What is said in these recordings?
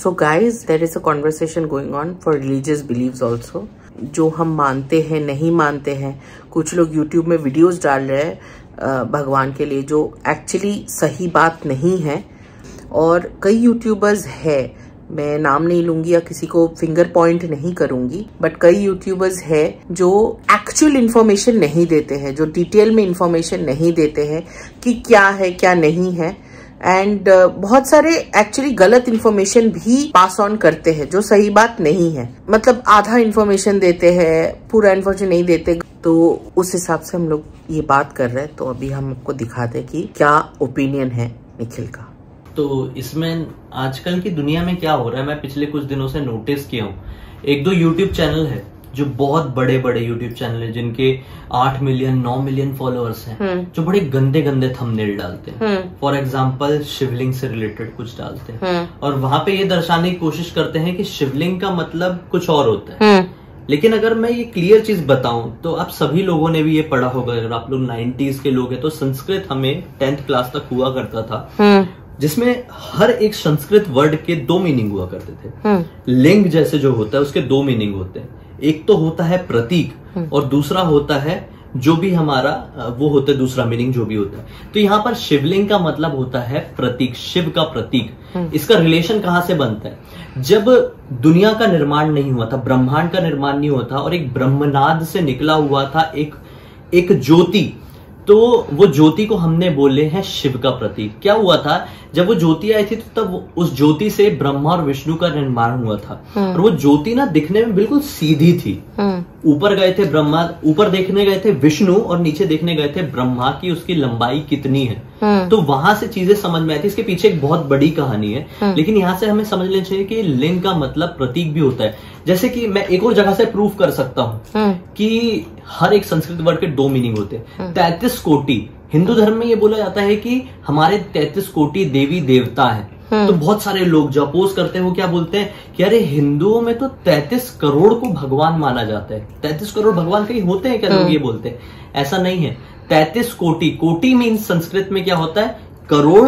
So guys, there is a conversation going on for religious beliefs also. जो हम मानते हैं नहीं मानते हैं, कुछ लोग YouTube में वीडियोस डाल रहे हैं भगवान के लिए जो एक्चुअली सही बात नहीं है। और कई यूट्यूबर्स है, मैं नाम नहीं लूंगी या किसी को फिंगर पॉइंट नहीं करूंगी, बट कई यूट्यूबर्स है जो एक्चुअल इन्फॉर्मेशन नहीं देते हैं, जो डिटेल में इन्फॉर्मेशन नहीं देते हैं कि क्या है क्या नहीं है। एंड बहुत सारे एक्चुअली गलत इन्फॉर्मेशन भी पास ऑन करते हैं जो सही बात नहीं है, मतलब आधा इन्फॉर्मेशन देते हैं, पूरा इन्फॉर्मेशन नहीं देते। तो उस हिसाब से हम लोग ये बात कर रहे हैं। तो अभी हम आपको दिखाते हैं कि क्या ओपिनियन है निखिल का। तो इसमें आजकल की दुनिया में क्या हो रहा है, मैं पिछले कुछ दिनों से नोटिस किया हूँ, एक दो यूट्यूब चैनल है जो बहुत बड़े बड़े यूट्यूब चैनल है जिनके 8 मिलियन 9 मिलियन फॉलोअर्स हैं, जो बड़े गंदे गंदे थंबनेल डालते हैं। फॉर एग्जांपल शिवलिंग से रिलेटेड कुछ डालते हैं और वहां पे ये दर्शाने की कोशिश करते हैं कि शिवलिंग का मतलब कुछ और होता है। लेकिन अगर मैं ये क्लियर चीज बताऊं तो आप सभी लोगों ने भी ये पढ़ा होगा, अगर आप लोग 90s के लोग हैं तो संस्कृत हमें 10th क्लास तक हुआ करता था, जिसमें हर एक संस्कृत वर्ड के 2 मीनिंग हुआ करते थे। लिंग जैसे जो होता है उसके 2 मीनिंग होते हैं, एक तो होता है प्रतीक और दूसरा होता है जो भी हमारा वो होता है, दूसरा मीनिंग जो भी होता है। तो यहाँ पर शिवलिंग का मतलब होता है प्रतीक, शिव का प्रतीक। इसका रिलेशन कहां से बनता है, जब दुनिया का निर्माण नहीं हुआ था, ब्रह्मांड का निर्माण नहीं हुआ था और एक ब्रह्मनाद से निकला हुआ था एक ज्योति, तो वो ज्योति को हमने बोले हैं शिव का प्रतीक। क्या हुआ था, जब वो ज्योति आई थी तो तब उस ज्योति से ब्रह्मा और विष्णु का निर्माण हुआ था। और वो ज्योति ना दिखने में बिल्कुल सीधी थी। ऊपर गए थे ब्रह्मा, ऊपर देखने गए थे विष्णु और नीचे देखने गए थे ब्रह्मा की उसकी लंबाई कितनी है। तो वहां से चीजें समझ में आई थी। इसके पीछे एक बहुत बड़ी कहानी है, लेकिन यहाँ से हमें समझ लेना चाहिए कि लिंग का मतलब प्रतीक भी होता है। जैसे कि मैं एक और जगह से प्रूफ कर सकता हूँ कि हर एक संस्कृत वर्ड के 2 मीनिंग होते हैं। 33 कोटि, हिंदू धर्म में ये बोला जाता है कि हमारे 33 कोटि देवी देवता है। तो बहुत सारे लोग जो अपोज करते हैं वो क्या बोलते हैं कि अरे हिंदुओं में तो 33 करोड़ को भगवान माना जाता है, 33 करोड़ भगवान कहीं होते हैं क्या? लोग ये बोलते हैं। ऐसा नहीं है। 33 कोटि, कोटि मीन्स संस्कृत में क्या होता है, करोड़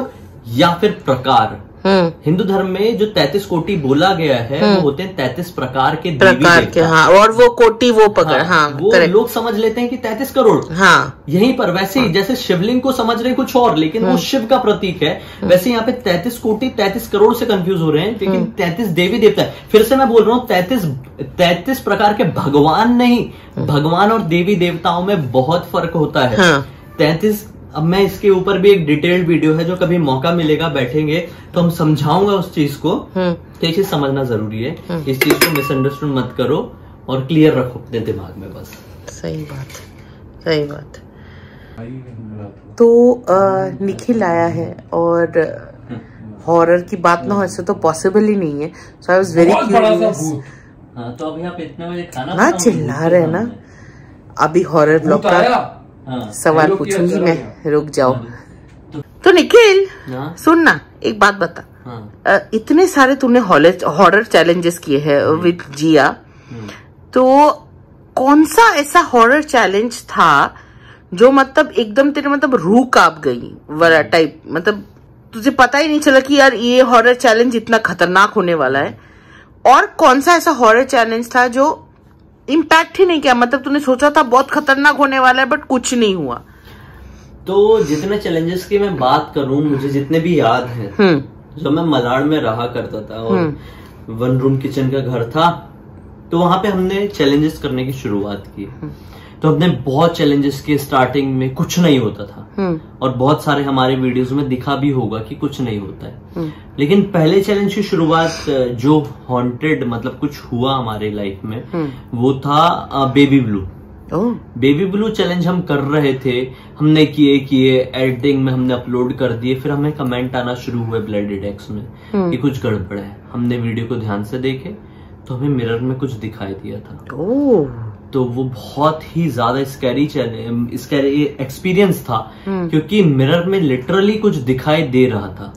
या फिर प्रकार। हिंदू धर्म में जो 33 कोटि बोला गया है वो होते हैं 33 प्रकार के देवी देवता। हाँ, और वो कोटि वो पकड़, हाँ, वो लोग समझ लेते हैं कि 33 करोड़। हाँ, यहीं पर वैसे ही जैसे शिवलिंग को समझ रहे हैं कुछ और, लेकिन वो शिव का प्रतीक है, वैसे यहाँ पे 33 कोटि 33 करोड़ से कंफ्यूज हो रहे हैं, लेकिन 33 देवी देवता है। फिर से मैं बोल रहा हूँ 33 प्रकार के भगवान नहीं, भगवान और देवी देवताओं में बहुत फर्क होता है। 33, अब मैं इसके ऊपर भी एक डिटेल्ड वीडियो है, जो कभी मौका मिलेगा बैठेंगे तो हम समझाऊंगा उस चीज को। तो ये चीज समझना जरूरी है, इस चीज को मिसअंडरस्टूड मत करो और क्लियर रखो अपने दिमाग में बस। सही बात, सही बात। तो निखिल आया है और हॉरर की बात ना हो ऐसे तो पॉसिबल ही नहीं है। सो आई वाज वेरी क्यूरियस। तो अभी आप इतने बजे खाना ना चिल्ला रहे ना, अभी हॉरर ब्लॉग का सवाल पूछूंगी मैं, रुक जाओ। तो निखिल सुन ना, एक बात बता, इतने सारे तूने हॉरर चैलेंजेस किए हैं विद जिया, तो कौन सा ऐसा हॉरर चैलेंज था जो मतलब एकदम तेरे मतलब रूह कांप गई वाला टाइप, मतलब तुझे पता ही नहीं चला कि यार ये हॉरर चैलेंज इतना खतरनाक होने वाला है? और कौन सा ऐसा हॉरर चैलेंज था जो इम्पैक्ट ही नहीं किया, मतलब तूने सोचा था बहुत खतरनाक होने वाला है बट कुछ नहीं हुआ? तो जितने चैलेंजेस की मैं बात करूं, मुझे जितने भी याद हैं, जब मैं मलाड में रहा करता था और 1 रूम किचन का घर था, तो वहां पे हमने चैलेंजेस करने की शुरुआत की। तो हमने बहुत चैलेंजेस किए, स्टार्टिंग में कुछ नहीं होता था और बहुत सारे हमारे वीडियोस में दिखा भी होगा कि कुछ नहीं होता है। लेकिन पहले चैलेंज की शुरुआत जो हॉन्टेड मतलब कुछ हुआ हमारे लाइफ में, वो था baby blue. Baby blue challenge हम कर रहे थे, हमने किए एडिटिंग में हमने अपलोड कर दिए, फिर हमें कमेंट आना शुरू हुए ब्लेडेड एक्स में कि कुछ गड़बड़ है। हमने वीडियो को ध्यान से देखे तो हमें मिरर में कुछ दिखाई दिया था। तो वो बहुत ही ज्यादा स्कैरी एक्सपीरियंस था, क्योंकि मिरर में लिटरली कुछ दिखाई दे रहा था।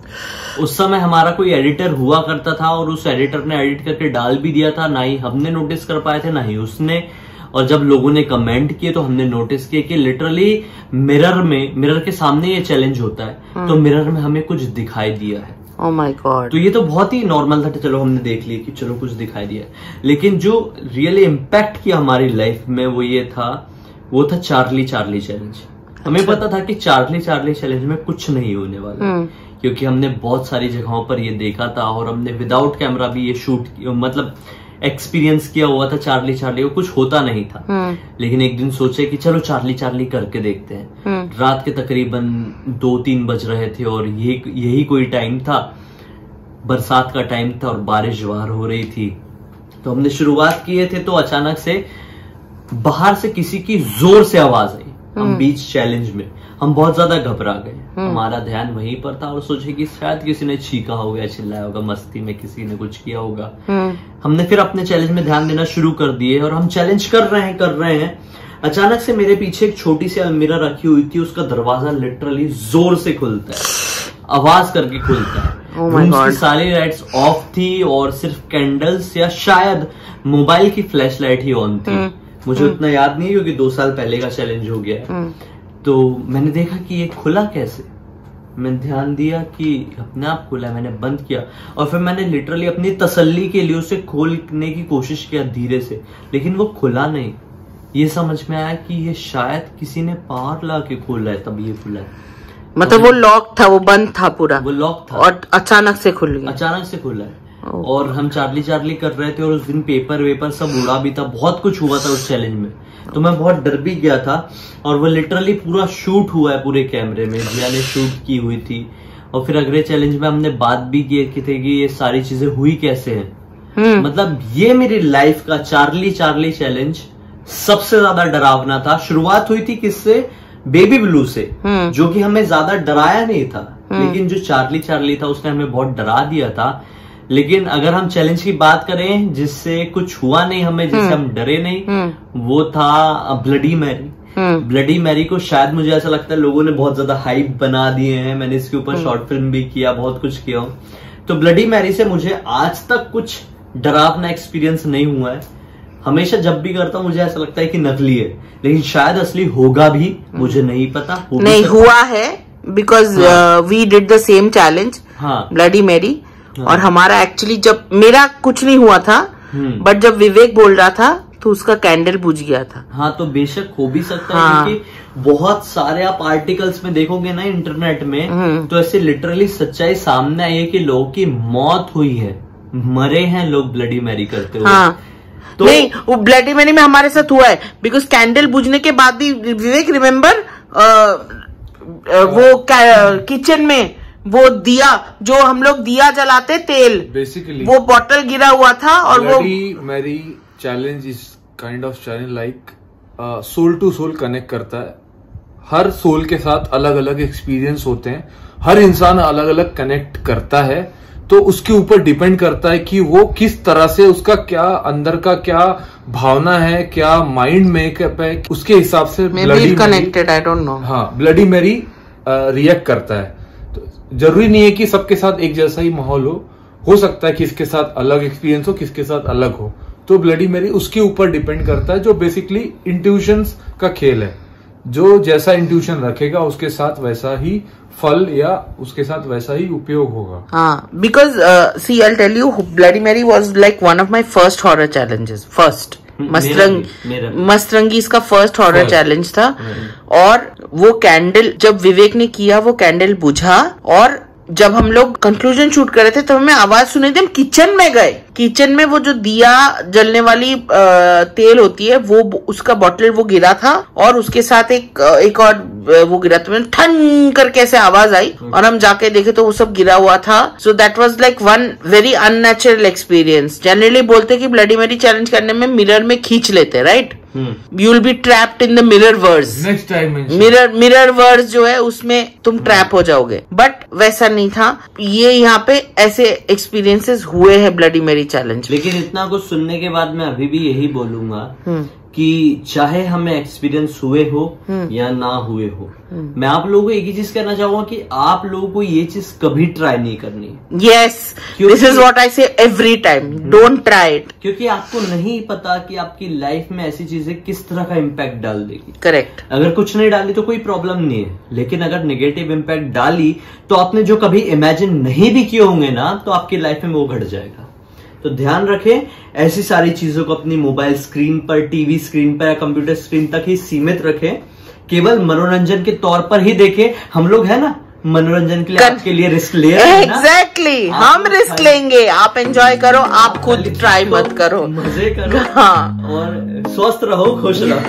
उस समय हमारा कोई एडिटर हुआ करता था और उस एडिटर ने एडिट करके डाल भी दिया था, ना ही हमने नोटिस कर पाए थे ना ही उसने। और जब लोगों ने कमेंट किए तो हमने नोटिस किया कि लिटरली मिरर के सामने ये चैलेंज होता है, तो मिरर में हमें कुछ दिखाई दिया है। Oh my God. तो ये तो बहुत ही नॉर्मल था, चलो हमने देख लिया कि चलो कुछ दिखाई दिया, लेकिन जो रियली इम्पैक्ट किया हमारी लाइफ में वो था चार्ली चैलेंज। हमें पता था कि चार्ली चैलेंज में कुछ नहीं होने वाला, क्योंकि हमने बहुत सारी जगहों पर ये देखा था और हमने विदाउट कैमरा भी ये शूट मतलब एक्सपीरियंस किया हुआ था। चार्ली को कुछ होता नहीं था, लेकिन एक दिन सोचे कि चलो चार्ली करके देखते हैं। रात के तकरीबन 2-3 बज रहे थे और यही कोई टाइम था, बरसात का टाइम था और बारिश ज्वार हो रही थी। तो हमने शुरुआत किए थे तो अचानक से बाहर से किसी की जोर से आवाज आई। हम बीच चैलेंज में हम बहुत ज्यादा घबरा गए, हमारा ध्यान वहीं पर था और सोचे कि शायद किसी ने चीखा होगा या चिल्लाया होगा, मस्ती में किसी ने कुछ किया होगा। हमने फिर अपने चैलेंज में ध्यान देना शुरू कर दिए और हम चैलेंज कर रहे हैं। अचानक से मेरे पीछे एक छोटी सी अलमीरा रखी हुई थी, उसका दरवाजा लिटरली जोर से खुलता है, आवाज करके खुलता है। रूम की सारी लाइट्स ऑफ थी और सिर्फ कैंडल्स या शायद मोबाइल की फ्लैश लाइट ही ऑन थी। मुझे उतना याद नहीं क्योंकि 2 साल पहले का चैलेंज हो गया है। तो मैंने देखा कि ये खुला कैसे, मैंने ध्यान दिया कि अपने आप खुला, मैंने बंद किया और फिर मैंने लिटरली अपनी तसल्ली के लिए उसे खोलने की कोशिश किया धीरे से, लेकिन वो खुला नहीं। ये समझ में आया कि ये शायद किसी ने पावर ला के खोला है, तब ये खुला है। मतलब वो लॉक था, वो बंद था पूरा, वो लॉक था और अचानक से खुल गया। अचानक से खुला है। और हम चार्ली कर रहे थे और उस दिन पेपर वेपर सब उड़ा भी था, बहुत कुछ हुआ था उस चैलेंज में। तो मैं बहुत डर भी गया था और वो लिटरली पूरा शूट हुआ है पूरे कैमरे में, जिया ने शूट की हुई थी। और फिर अगले चैलेंज में हमने बात भी की थी कि ये सारी चीजें हुई कैसे हैं। मतलब ये मेरी लाइफ का चार्ली चैलेंज सबसे ज्यादा डरावना था। शुरुआत हुई थी किससे? बेबी ब्लू से, जो कि हमें ज्यादा डराया नहीं था, लेकिन जो चार्ली था उसने हमें बहुत डरा दिया था। लेकिन अगर हम चैलेंज की बात करें जिससे कुछ हुआ नहीं हमें, जिससे हम डरे नहीं, वो था ब्लडी मैरी। ब्लडी मैरी को शायद मुझे ऐसा लगता है लोगों ने बहुत ज्यादा हाइप बना दिए हैं, मैंने इसके ऊपर शॉर्ट फिल्म भी किया, बहुत कुछ किया हूं। तो ब्लडी मैरी से मुझे आज तक कुछ डरावना एक्सपीरियंस नहीं हुआ है। हमेशा जब भी करता हूँ मुझे ऐसा लगता है कि नकली है, लेकिन शायद असली होगा भी, मुझे नहीं पता। नहीं हुआ है, because we did the same challenge, bloody Mary. और हमारा एक्चुअली जब मेरा कुछ नहीं हुआ था, बट जब विवेक बोल रहा था तो उसका कैंडल बुझ गया था। हाँ, तो बेशक हो भी सकता है, क्योंकि बहुत सारे आप आर्टिकल्स में देखोगे ना इंटरनेट में, तो ऐसे लिटरली सच्चाई सामने आई है कि लोगों की मौत हुई है, मरे हैं लोग ब्लडी मैरी करते हुए। तो नहीं, वो ब्लडी मैरी में हमारे साथ हुआ है, बिकॉज कैंडल बुझने के बाद भी विवेक रिमेम्बर वो किचन में वो दिया, जो हम लोग दिया जलाते तेल, बेसिकली वो बॉटल गिरा हुआ था। और वो मेरी challenge is kind of challenge like soul to soul connect करता है। हर सोल के साथ अलग अलग एक्सपीरियंस होते हैं, हर इंसान अलग अलग कनेक्ट करता है, तो उसके ऊपर डिपेंड करता है कि वो किस तरह से, उसका क्या अंदर का क्या भावना है, क्या माइंड मेकअप है, उसके हिसाब से bloody connected, I don't know. हाँ, ब्लडी मैरी रिएक्ट करता है। जरूरी नहीं है कि सबके साथ एक जैसा ही माहौल हो सकता है किसके साथ अलग एक्सपीरियंस हो, किसके साथ अलग हो। तो ब्लडी मैरी उसके ऊपर डिपेंड करता है, जो बेसिकली इंट्यूशंस का खेल है। जो जैसा इंट्यूशन रखेगा उसके साथ वैसा ही फल या उसके साथ वैसा ही उपयोग होगा। हाँ, because see I tell you, bloody Mary was like one of my first horror challenges. First मस्तरंगी इसका फर्स्ट हॉरर चैलेंज था। और वो कैंडल जब विवेक ने किया, वो कैंडल बुझा, और जब हम लोग कंक्लूजन शूट कर रहे थे तब हमें आवाज सुनी थी। हम किचन में गए, किचन में वो जो दिया जलने वाली तेल होती है, वो उसका बॉटल वो गिरा था, और उसके साथ एक और वो गिरा था। ठन करके ऐसे आवाज आई और हम जाके देखे तो वो सब गिरा हुआ था। So that was like one very unnatural experience. Generally बोलते कि ब्लडी मैरी चैलेंज करने में मिरर में खींच लेते, right? You will be trapped in the mirror verse. Next time mirror verse जो है उसमें तुम ट्रैप हो जाओगे, बट वैसा नहीं था। ये यहाँ पे ऐसे एक्सपीरियंसेस हुए हैं ब्लडी मैरी चैलेंज। लेकिन इतना कुछ सुनने के बाद मैं अभी भी यही बोलूंगा कि चाहे हमें एक्सपीरियंस हुए हो या ना हुए हो, मैं आप लोगों को एक ही चीज कहना चाहूंगा कि आप लोगों को ये चीज कभी ट्राई नहीं करनी। Yes, this is what I say every time, don't try it. क्योंकि आपको नहीं पता कि आपकी लाइफ में ऐसी चीजें किस तरह का इम्पैक्ट डाल देगी। करेक्ट। अगर कुछ नहीं डाली तो कोई प्रॉब्लम नहीं है, लेकिन अगर नेगेटिव इम्पैक्ट डाली तो आपने जो कभी इमेजिन नहीं भी किए होंगे ना, तो आपकी लाइफ में वो घट जाएगा। तो ध्यान रखें, ऐसी सारी चीजों को अपनी मोबाइल स्क्रीन पर, टीवी स्क्रीन पर या कंप्यूटर स्क्रीन तक ही सीमित रखें। केवल मनोरंजन के तौर पर ही देखें। हम लोग है ना मनोरंजन के लिए आपके लिए रिस्क ले रहे हैं ना। एग्जैक्टली, हम रिस्क लेंगे, आप एंजॉय करो, आप खुद ट्राई मत करो, मजे करो। हाँ, और स्वस्थ रहो, खुश रहो।